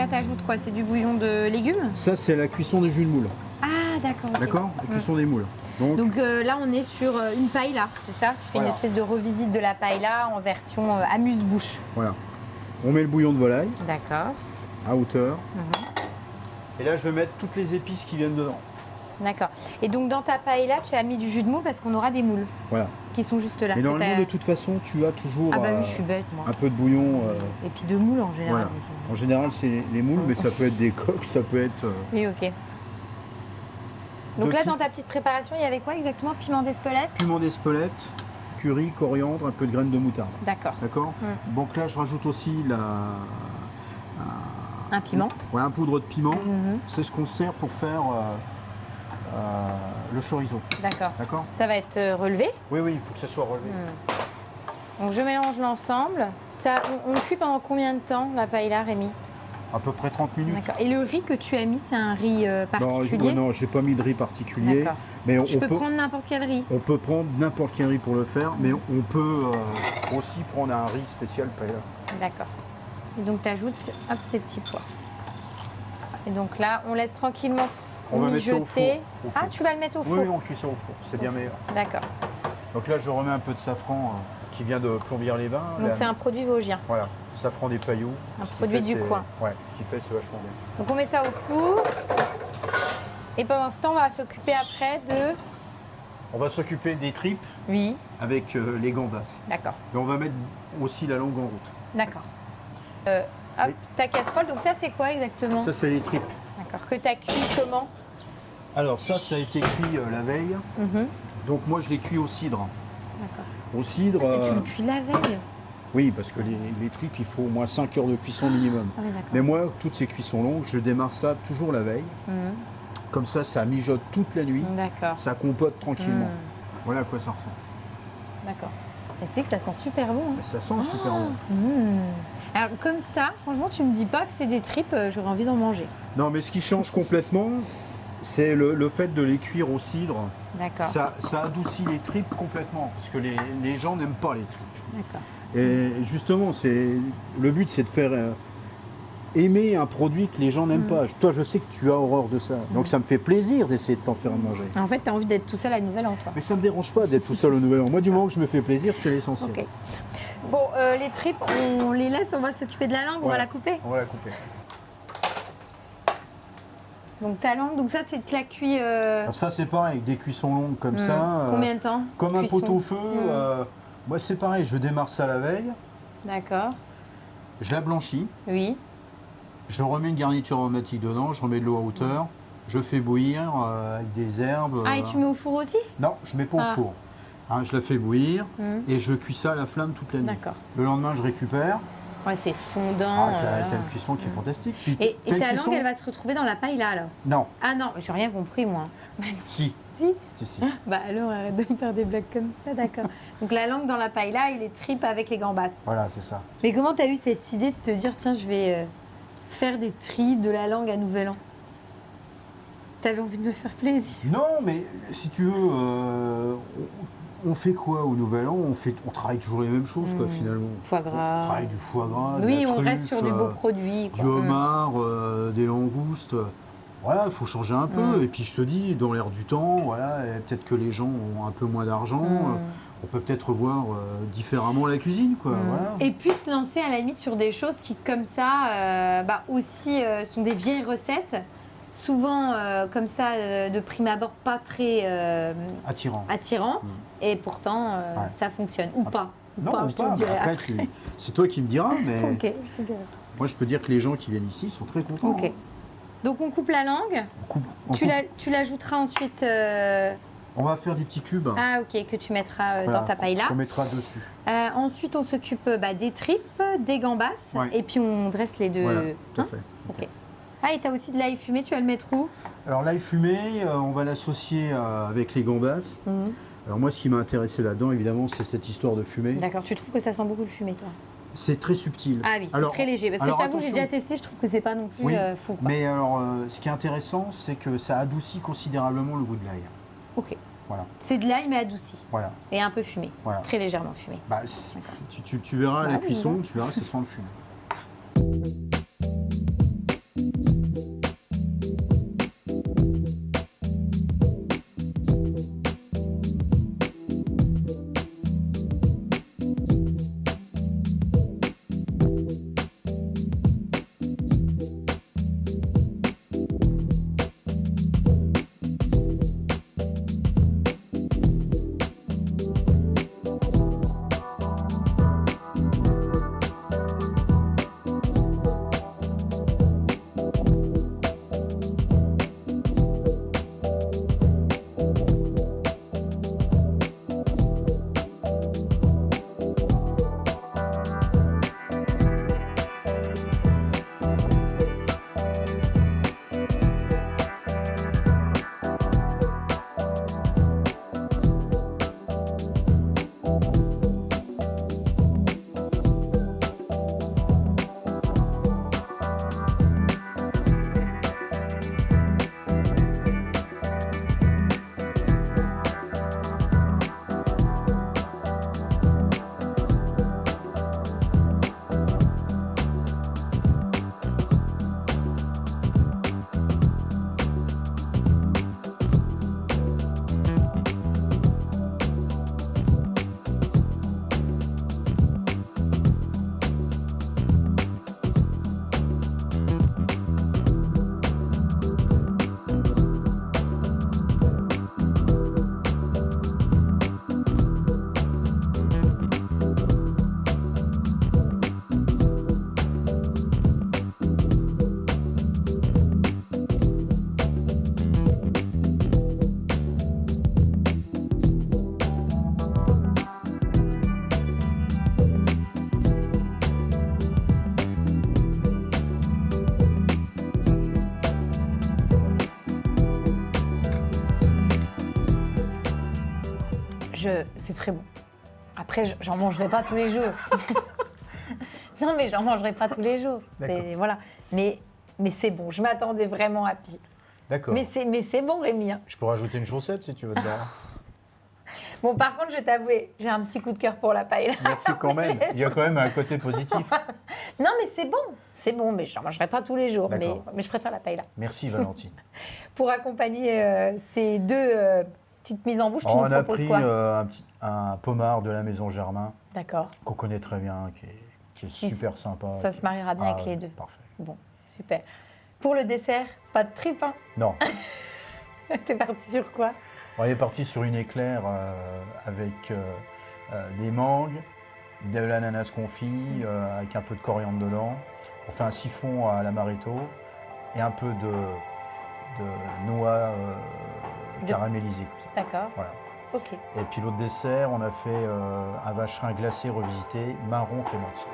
là, tu ajoutes quoi? C'est du bouillon de légumes? Ça, c'est la cuisson des jus de moule. Ah, d'accord. Ok. D'accord? La cuisson des moules. Donc là, on est sur une paella, c'est ça? Tu fais une espèce de revisite de la paella en version amuse-bouche. Voilà. On met le bouillon de volaille D'accord. à hauteur. Et là, je vais mettre toutes les épices qui viennent dedans. D'accord. Et donc, dans ta paella, tu as mis du jus de moule parce qu'on aura des moules Voilà. qui sont juste là. Et normalement, de toute façon, tu as toujours Ah bah oui, je suis bête, moi. un peu de bouillon. Et puis de moules en général. Voilà. En général, c'est les moules, mais ça peut être des coques, ça peut être... Oui, ok. Donc là, dans ta petite préparation, il y avait quoi exactement? Piment d'Espelette? Piment d'Espelette, curry, coriandre, un peu de graines de moutarde. D'accord. D'accord. Donc là, je rajoute aussi Un piment. Ouais, un poudre de piment. C'est ce qu'on sert pour faire le chorizo. D'accord. D'accord. Ça va être relevé. Oui, oui, il faut que ça soit relevé. Donc je mélange l'ensemble. Ça, on cuit pendant combien de temps la paella, Rémi? À peu près 30 minutes. D'accord. Et le riz que tu as mis, c'est un riz particulier? Non, j'ai pas mis de riz particulier. D'accord. Mais Je peux prendre n'importe quel riz. On peut prendre n'importe quel riz pour le faire, mais on peut aussi prendre un riz spécial paella. D'accord. Et donc tu ajoutes tes petits pois. Et donc là, on laisse tranquillement on va mettre ça au four. Ah, tu vas le mettre au four? Oui, on cuit ça au four, c'est bien meilleur. D'accord. Donc là, je remets un peu de safran qui vient de Plombières les Bains. Donc c'est un produit vosgien. Voilà, safran des Pailloux. Un produit du coin. Ouais, ce qui fait, c'est vachement bien. Donc on met ça au four. Et pendant ce temps, on va s'occuper après de... On va s'occuper des tripes Oui. avec les gambas. D'accord. Et on va mettre aussi la langue en route. D'accord. Hop, ta casserole, donc ça c'est quoi exactement? Ça, c'est les tripes. D'accord. Que tu as cuit comment? Alors ça a été cuit la veille. Donc moi, je l'ai cuit au cidre. D'accord. Au cidre... Tu le cuis la veille? Oui, parce que les tripes, il faut au moins 5 heures de cuisson minimum. Ah oui, d'accord. Mais moi, toutes ces cuissons longues, je démarre ça toujours la veille. Comme ça mijote toute la nuit. D'accord. Ça compote tranquillement. Voilà à quoi ça ressemble. D'accord. Et tu sais que ça sent super bon. Hein. Mais ça sent super bon. Alors comme ça, franchement, tu me dis pas que c'est des tripes, j'aurais envie d'en manger. Non, mais ce qui change complètement, c'est le fait de les cuire au cidre. D'accord. Ça adoucit les tripes complètement, parce que les gens n'aiment pas les tripes. D'accord. Et justement, le but, c'est de faire aimer un produit que les gens n'aiment pas. Toi, je sais que tu as horreur de ça. Donc ça me fait plaisir d'essayer de t'en faire manger. En fait, tu as envie d'être tout seul à Nouvel An, toi. Mais ça ne me dérange pas d'être tout seul au Nouvel An. Moi, du moment que je me fais plaisir, c'est l'essentiel. Ok. Bon, les tripes, on les laisse, on va s'occuper de la langue, on va la couper. On va la couper. Donc ta langue, donc ça, c'est de la cuit... Alors ça, c'est pareil, des cuissons longues comme ça. Combien de temps? Comme un cuisson? pot-au-feu. Moi, c'est pareil, je démarre ça la veille. D'accord. Je la blanchis. Oui. Je remets une garniture aromatique dedans, je remets de l'eau à hauteur. Je fais bouillir avec des herbes. Ah, et tu mets au four aussi? Non, je ne mets pas au four. Hein, je la fais bouillir et je cuis ça à la flamme toute la nuit. D'accord. Le lendemain, je récupère. Ouais, c'est fondant. T'as une cuisson qui est fantastique. Puis et ta langue, elle va se retrouver dans la paella, alors? Non. Ah non, j'ai rien compris, moi. Si. Si. Bah alors, arrête de me faire des blagues comme ça, d'accord. Donc la langue dans la paella et les tripes avec les gambas. Voilà, c'est ça. Mais comment t'as eu cette idée de te dire, tiens, je vais faire des tripes, de la langue à Nouvel An? T'avais envie de me faire plaisir? Non, mais si tu veux, on fait quoi au Nouvel An? On travaille toujours les mêmes choses, quoi, finalement. Foie gras. On travaille du foie gras, de Oui, la on truffe, reste sur du beau produit. du homard, des langoustes. Voilà, il faut changer un peu. Et puis je te dis, dans l'air du temps, voilà, peut-être que les gens ont un peu moins d'argent. On peut peut-être revoir différemment la cuisine, quoi. Voilà. Et puis se lancer à la limite sur des choses qui, comme ça, aussi sont des vieilles recettes. Souvent, comme ça, de prime abord, pas très attirantes. Et pourtant, ça fonctionne. Ou pas. Non, pas, ou je te le dirai après, c'est toi qui me diras, mais Ok, je te dirai. moi, je peux dire que les gens qui viennent ici sont très contents. Ok. Donc, on coupe la langue. Tu l'ajouteras ensuite... On va faire des petits cubes. Ah, ok, que tu mettras dans ta paella. On mettra dessus. Ensuite, on s'occupe des tripes, des gambas. Et puis, on dresse les deux. Voilà, tout à fait. Ok. Ah, et tu as aussi de l'ail fumé, tu vas le mettre où? Alors, l'ail fumé, on va l'associer avec les gambas. Alors, moi, ce qui m'a intéressé là-dedans, évidemment, c'est cette histoire de fumée. D'accord, tu trouves que ça sent beaucoup le fumé, toi? C'est très subtil. Ah oui, c'est très léger. Parce que je t'avoue, j'ai déjà testé, je trouve que c'est pas non plus fou. Quoi. Mais alors, ce qui est intéressant, c'est que ça adoucit considérablement le goût de l'ail. Ok. Voilà. C'est de l'ail, mais adouci. Voilà. Et un peu fumé. Voilà. Très légèrement fumé. Bah, tu verras la cuisson, tu verras que ça sent le fumé. C'est très bon. Après, j'en mangerai pas tous les jours. Non, mais j'en mangerai pas tous les jours. Voilà. Mais c'est bon. Je m'attendais vraiment à pire. D'accord. Mais c'est bon, Rémi. Hein. Je peux rajouter une chaussette si tu veux dedans. Bon, par contre, je vais t'avouer, j'ai un petit coup de cœur pour la paille. Merci quand même. Il y a quand même un côté positif. Non, mais c'est bon. C'est bon, mais je n'en mangerai pas tous les jours. Mais je préfère la paille là. Merci Valentine. Pour accompagner ces deux petites mises en bouche, tu nous proposes quoi? On a pris un pommard de la Maison Germain. D'accord. Qu'on connaît très bien, qui est super sympa. Ça se mariera bien avec les deux. Parfait. Bon, super. Pour le dessert, pas de tripes, hein? Non. T'es parti sur quoi? On est parti sur une éclair avec des mangues, de l'ananas confit, avec un peu de coriandre dedans. On fait un siphon à l'amaretto et un peu de noix caramélisées. D'accord. Voilà. Ok. Et puis l'autre dessert, on a fait un vacherin glacé revisité, marron clémentine.